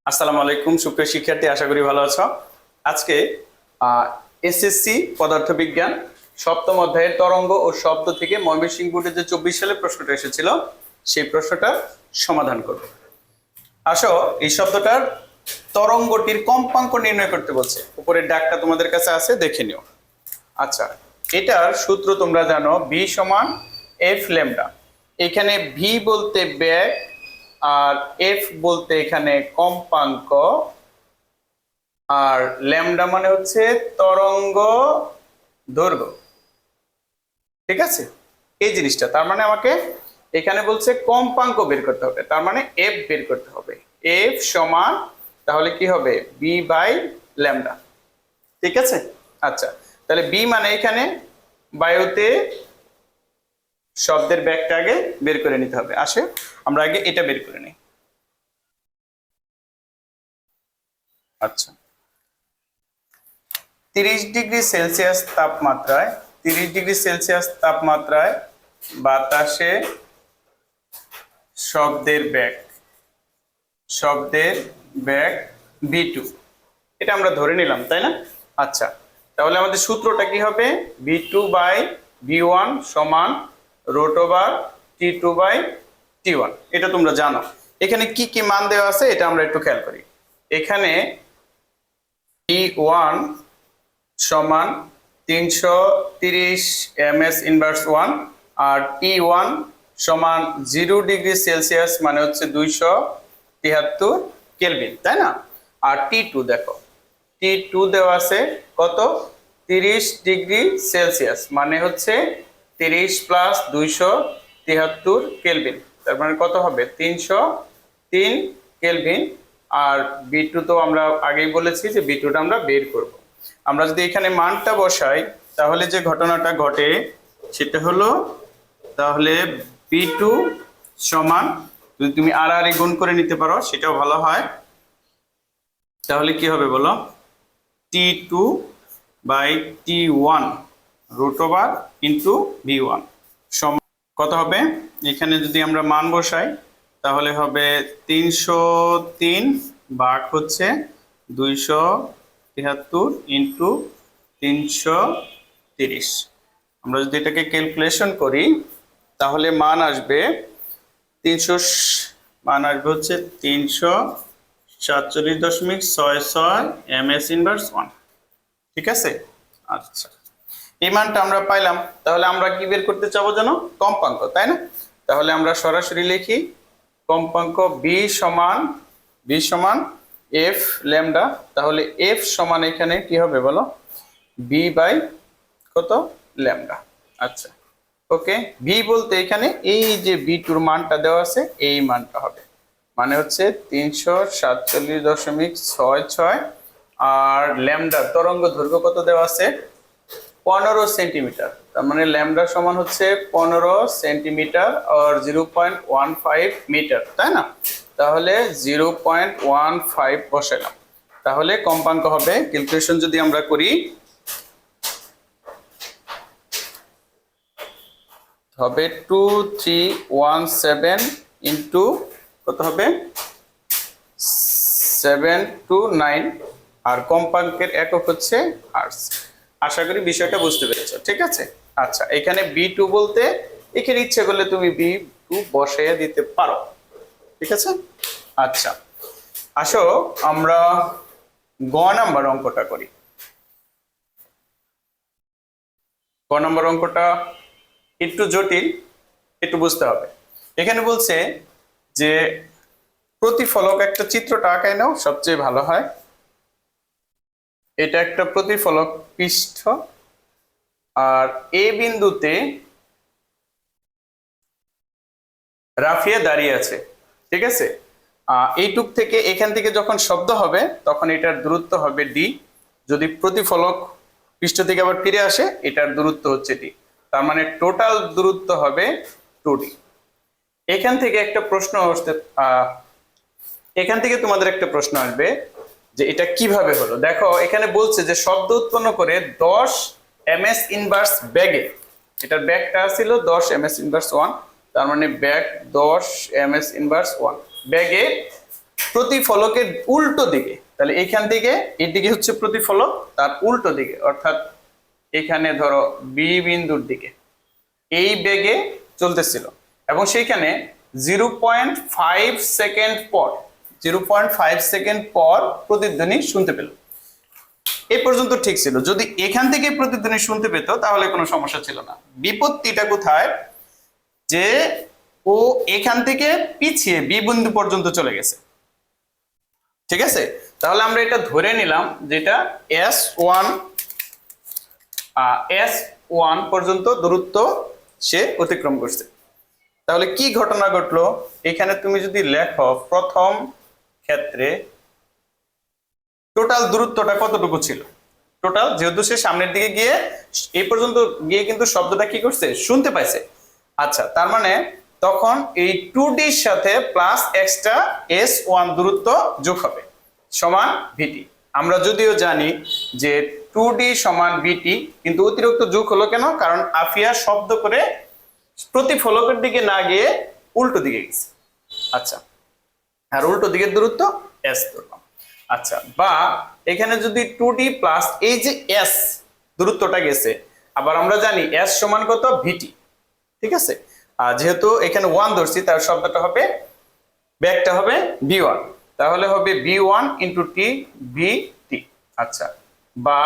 আসসালামু আলাইকুম সুপ্রিয় শিক্ষার্থী, আশা করি ভালো আছো। আজকে এসএসসি পদার্থবিজ্ঞান সপ্তম অধ্যায়ের তরঙ্গ ও শব্দ থেকে ময়মনসিংহ বোর্ডে যে 24 সালে প্রশ্নটা এসেছিল সেই প্রশ্নটার সমাধান করব। আসো, এই শব্দটার তরঙ্গটির কম্পাঙ্ক নির্ণয় করতে বলছে। উপরের ডাকটা তোমাদের কাছে আছে, দেখে নিও। আচ্ছা, এটার সূত্র তোমরা জানো, ভি সমান এফ ল্যামডা। এখানে ভি বলতে বেগ আর এফ বলতে এখানে কম্পাঙ্ক, আর ল্যামডা মানে হচ্ছে তরঙ্গ দৈর্ঘ্য। ঠিক আছে, এই জিনিসটা তার মানে আমাকে এখানে বলছে কম্পাঙ্ক বের করতে হবে, তার মানে এফ বের করতে হবে। এফ সমান তাহলে কি হবে, বি বাই ল্যামডা। ঠিক আছে, আচ্ছা তাহলে বি মানে এখানে বায়ুতে শব্দের ব্যাগটা আগে বের করে নিতে হবে। আসে আমরা আগে এটা বের করে নিই। আচ্ছা, 30 ডিগ্রি সেলসিয়াস তাপমাত্রায় 30 ডিগ্রি সেলসিয়াস তাপমাত্রায় বাতাসে শব্দের বেগ v2, এটা আমরা ধরে নিলাম, তাই না? আচ্ছা, তাহলে আমাদের সূত্রটা কি হবে, v2 বাই v1 সমান root over t2 by t1। এটা তোমরা জানো। এখানে কি কি মান দেওয়া আছে এটা আমরা একটু খেয়াল করি। এখানে v1 সমান 330 ms ইনভার্স 1, আর T1 সমান 0 ডিগ্রি সেলসিয়াস মানে হচ্ছে 273 কেলভিন, তাই না? আর T2 দেখো, T2 দেওয়া আছে কত, 30 ডিগ্রি সেলসিয়াস মানে হচ্ছে 30 প্লাস 273 কেলভিন, তার মানে কত হবে 303 কেলভিন। আর B2 তো আমরা আগেই বলেছি যে B2টা আমরা বের করব। আমরা যদি এখানে মানটা বসাই তাহলে যে ঘটনাটা ঘটে সেটা হলো, তাহলে B2 সমান, যদি তুমি আর গুণ করে নিতে পারো সেটাও ভালো হয়, তাহলে কি হবে বলো, T2 by T1 root over into V1 সমান কত হবে, এখানে যদি আমরা মান বসাই তাহলে হবে 303 ভাগ হচ্ছে 273 ইন্টু 330। আমরা যদি এটাকে ক্যালকুলেশন করি তাহলে মান আসবে হচ্ছে 347.66 ms ইনভার্স 1। ঠিক আছে, আচ্ছা এই মানটা আমরা পাইলাম। তাহলে আমরা কি বের করতে চাবো জানো, কম্পাঙ্ক, তাই না? তাহলে আমরা সরাসরি লিখি কম্পাঙ্ক বি সমান এফ ল্যামডা। তাহলে এফ সমান এখানে কি হবে বলো, বি বাই কত, ল্যামডা। আচ্ছা ওকে, বি বলতে এখানে এই যে B2 মানটা দেওয়া আছে এই মানটা হবে, মানে হচ্ছে 347.66, আর ল্যামডা তরঙ্গ দৈর্ঘ্য কত দেওয়া আছে, 15 সেন্টিমিটার। তার মানে ল্যামডা সমান হচ্ছে 15 সেন্টিমিটার আর 0.15 মিটার, তাই না? তাহলে 0.15 বসালাম, তাহলে কম্পাঙ্ক হবে, ক্যালকুলেশন যদি আমরা করি হবে 2317 ইন্টু কত হবে 729, আর কম্পাঙ্কের একক হচ্ছে আর্টস। আশা করি বিষয়টা বুঝতে পেরেছো। ঠিক আছে, আচ্ছা এখানে B2 বলতে এখানে ইচ্ছে করলে তুমি B2 বসিয়ে দিতে পারো। ঠিক আছে, আচ্ছা আসো আমরা গ নাম্বার অঙ্কটা করি। গ নাম্বার অঙ্কটা একটু জটিল, একটু বুঝতে হবে। এখানে বলছে যে প্রতিফলক, একটা চিত্রটা আঁকায় নাও সবচেয়ে ভালো হয়। এটা একটা প্রতিফলক পৃষ্ঠ, আর এ বিন্দুতে রাফিয়া দাঁড়িয়ে আছে। ঠিক আছে, এইটুক থেকে এখান থেকে যখন শব্দ হবে তখন এটার দূরত্ব হবে ডি। যদি প্রতিফলক পৃষ্ঠ থেকে আবার ফিরে আসে এটার দূরত্ব হচ্ছে ডি, তার মানে টোটাল দূরত্ব হবে 2d। এখান থেকে একটা প্রশ্ন আসতে, এখান থেকে তোমাদের একটা প্রশ্ন আসবে যে এটা কিভাবে হলো। দেখো এখানে বলছে যে শব্দ উৎপন্ন করে 10 ms ইনভার্স ব্যাগে, এটার ব্যাগটা ছিল 10 ms ইনভার্স 1, তার মানে ব্যাগ 10 ms ইনভার্স 1 ব্যাগে প্রতিফলকের উল্টো দিকে, তাহলে এইখান থেকে এর দিকে হচ্ছে প্রতিফলক, তার উল্টো দিকে অর্থাৎ এখানে ধরো বি বিন্দুর দিকে এই বেগে চলতেছিল এবং সেইখানে 0.5 সেকেন্ড পর 0.5 সেকেন্ড পর প্রতিধ্বনি শুনতে পেল। এই পর্যন্ত ঠিক ছিল। যদি এখান থেকে প্রতিধ্বনি শুনতে পেত তাহলে কোনো সমস্যা ছিল না। বিপত্তিটা কোথায়, যে ও এখান থেকে পিছিয়ে বি বিন্দু পর্যন্ত চলে গেছে। ঠিক আছে, তাহলে আমরা এটা ধরে নিলাম যেটা S1 পর্যন্ত দূরত্ব সে অতিক্রম করছে। তাহলে কি ঘটনা ঘটলো, এখানে তুমি যদি লেখো প্রথম ক্ষেত্রে টোটাল দূরত্বটা কতটুকু ছিল, টোটাল যেহেতু সে সামনের দিকে গিয়ে এই পর্যন্ত গিয়ে কিন্তু শব্দটা কি করছে, শুনতে পাইছে। আচ্ছা, তার মানে তখন এই 2D এর সাথে প্লাস এক্সট্রা S1 দূরত্ব যোগ হবে সমান ভিটি। আমরা যদিও জানি যে 2D সমান ভিটি, কিন্তু অতিরিক্ত যোগ হলো কেন, কারণ আফিয়া শব্দ করে প্রতিফলকের দিকে না গিয়ে উল্টো দিকে গেছে। আচ্ছা, আর উল্টো দিকের দূরত্ব S ধরলাম। আচ্ছা, বা এখানে যদি 2D প্লাস এই যে S দূরত্বটা গেছে, আবার আমরা জানি S সমান কত, ভিটি। ঠিক আছে, আর যেহেতু এখানে 1 ধরছি তার শব্দটা হবে, ব্যাকটা হবে B1, তাহলে হবে B1 ইন্টু টি VT। আচ্ছা, বা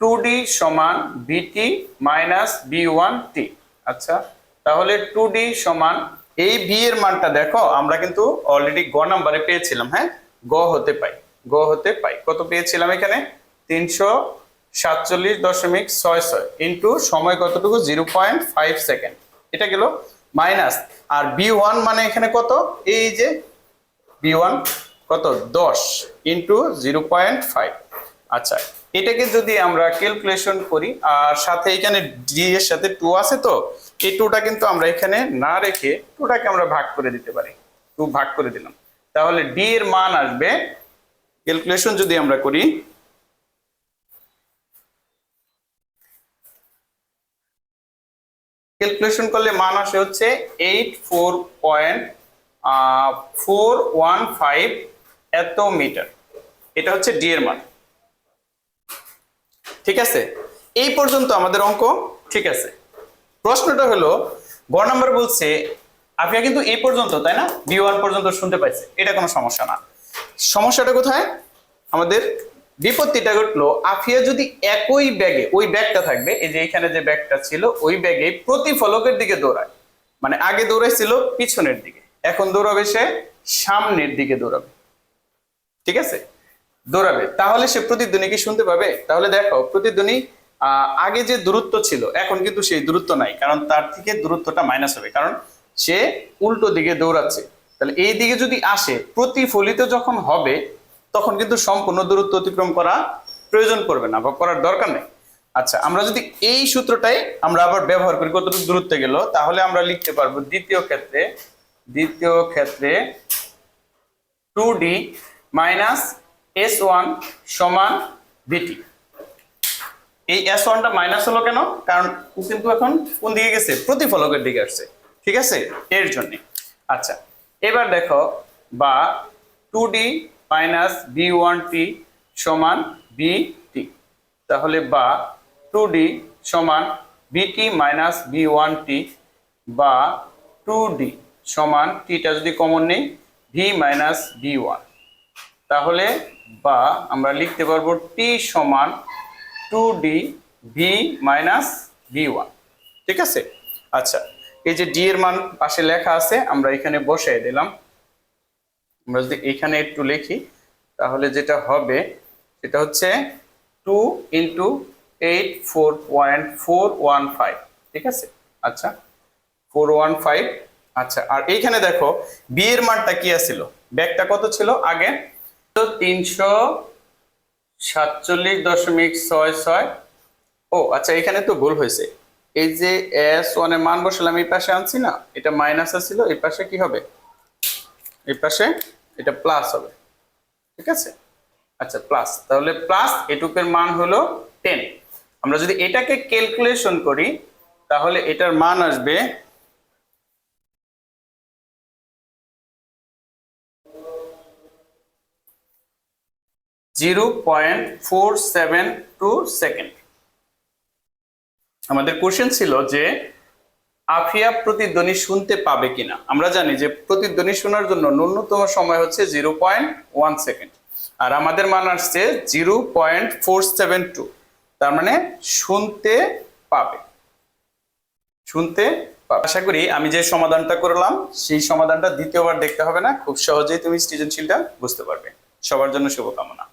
2D সমান VT মাইনাস B1T। আচ্ছা, তাহলে 2D সমান এই V এর মানটা দেখো আমরা কিন্তু অলরেডি গ নাম্বারে পেয়েছিলাম। হ্যাঁ, গ হতে পাই কত পেয়েছিলাম এখানে, 347.66 ইন্টু সময় কতটুকু, 0.5 সেকেন্ড, এটা গেল মাইনাস। আর B1 মানে এখানে কত, এই যে B1 কত, 10 ইন্টু 0.5। আচ্ছা, এটাকে যদি আমরা ক্যালকুলেশন করি, আর সাথে এখানে ডি এর সাথে 2 আছে, তো এই 2টা কিন্তু আমরা এখানে না রেখে 2টাকে আমরা ভাগ করে দিতে পারি। 2 ভাগ করে দিলাম, তাহলে ডি এর মান আসবে, ক্যালকুলেশন যদি আমরা করি, ক্যালকুলেশন করলে মান আসে হচ্ছে 84.415 এত মিটার। এটা হচ্ছে ডি এর মান। ঠিক আছে, এই পর্যন্ত আমাদের অঙ্ক ঠিক আছে। প্রশ্নটা হলো গ নাম্বার বলছে আফিয়া কিন্তু এই পর্যন্ত, তাই না, B1 পর্যন্ত শুনতে পাইছে, এটা কোনো সমস্যা না। সমস্যাটা কোথায়, আমাদের বিপত্তিটা ঘটলো আফিয়া যদি একই ব্যাগে, ওই ব্যাগটা থাকবে, এই যে এখানে যে ব্যাগটা ছিল ওই ব্যাগে প্রতিফলকের দিকে দৌড়ায়, মানে আগে দৌড়াইছিল পিছনের দিকে, এখন দৌড়াবে সে সামনের দিকে দৌড়াবে। ঠিক আছে, দৌড়াবে, তাহলে সে প্রতিধ্বনি কি শুনতে পাবে? তাহলে দেখো প্রতিধ্বনি আগে যে দূরত্ব ছিল এখন কিন্তু সেই দূরত্ব নাই, কারণ তার থেকে দূরত্বটা মাইনাস হবে, কারণ সে উল্টো দিকে দৌড়াচ্ছে। তাহলে এই দিকে যদি আসে, প্রতিফলিত যখন হবে তখন কিন্তু সম্পূর্ণ দূরত্ব অতিক্রম করা প্রয়োজন পড়বে না বা করার দরকার নেই। আচ্ছা, আমরা যদি এই সূত্রটাই আমরা আবার ব্যবহার করি কতটুকু দূরত্বে গেল, তাহলে আমরা লিখতে পারবো দ্বিতীয় ক্ষেত্রে 2D মাইনাস S1 সমান VT। এই S1টা মাইনাস হলো কেন, কারণ ও কিন্তু এখন কোন দিকে গেছে, প্রতিফলকের দিকে আসছে। ঠিক আছে, এর জন্য। আচ্ছা, এবার দেখো, বা 2D মাইনাস B1T সমান BT, তাহলে বা 2D সমান BT মাইনাস B1T, বা 2D সমান টিটা যদি কমন নেই V মাইনাস B1, তাহলে বা আমরা লিখতে পারবো T সমান 2D V মাইনাস B1। ঠিক আছে, আচ্ছা, এই যে ডি এর মান পাশে লেখা আছে আমরা এখানে বসাই দিলাম। আমরা যদি এখানে একটু লিখি তাহলে যেটা হবে সেটা হচ্ছে 2 ইন্টু 84.415। ঠিক আছে, আচ্ছা 415। আচ্ছা, আর এইখানে দেখো বি এর মানটা কি আছিল, ব্যাগটা কত ছিল আগে, 347.66। ও আচ্ছা, এখানে তো ভুল হয়েছে, এই যে S1 এর মান বসালাম এই পাশে আনছি না, এটা মাইনাস ছিল, এই পাশে কি হবে, এই পাশে এটা প্লাস হবে। ঠিক আছে, আচ্ছা প্লাস, তাহলে প্লাস এটুকের মান হলো 10। আমরা যদি এটাকে ক্যালকুলেশন করি তাহলে এটার মান আসবে 0.472 সেকেন্ড। আমাদের কোশ্চেন ছিল যে আফিয়া প্রতিধ্বনি শুনতে পাবে কিনা। আমরা জানি যে প্রতিধ্বনি শোনার জন্য ন্যূনতম সময় হচ্ছে 0.1 সেকেন্ড, আর আমাদের মান আসছে 0.472। তার মানে শুনতে পাবে, শুনতে পাবে। আশা করি আমি যে সমাধানটা করলাম সেই সমাধানটা দ্বিতীয়বার দেখতে হবে না, খুব সহজেই তুমি সৃজনশীলটা বুঝতে পারবে। সবার জন্য শুভকামনা।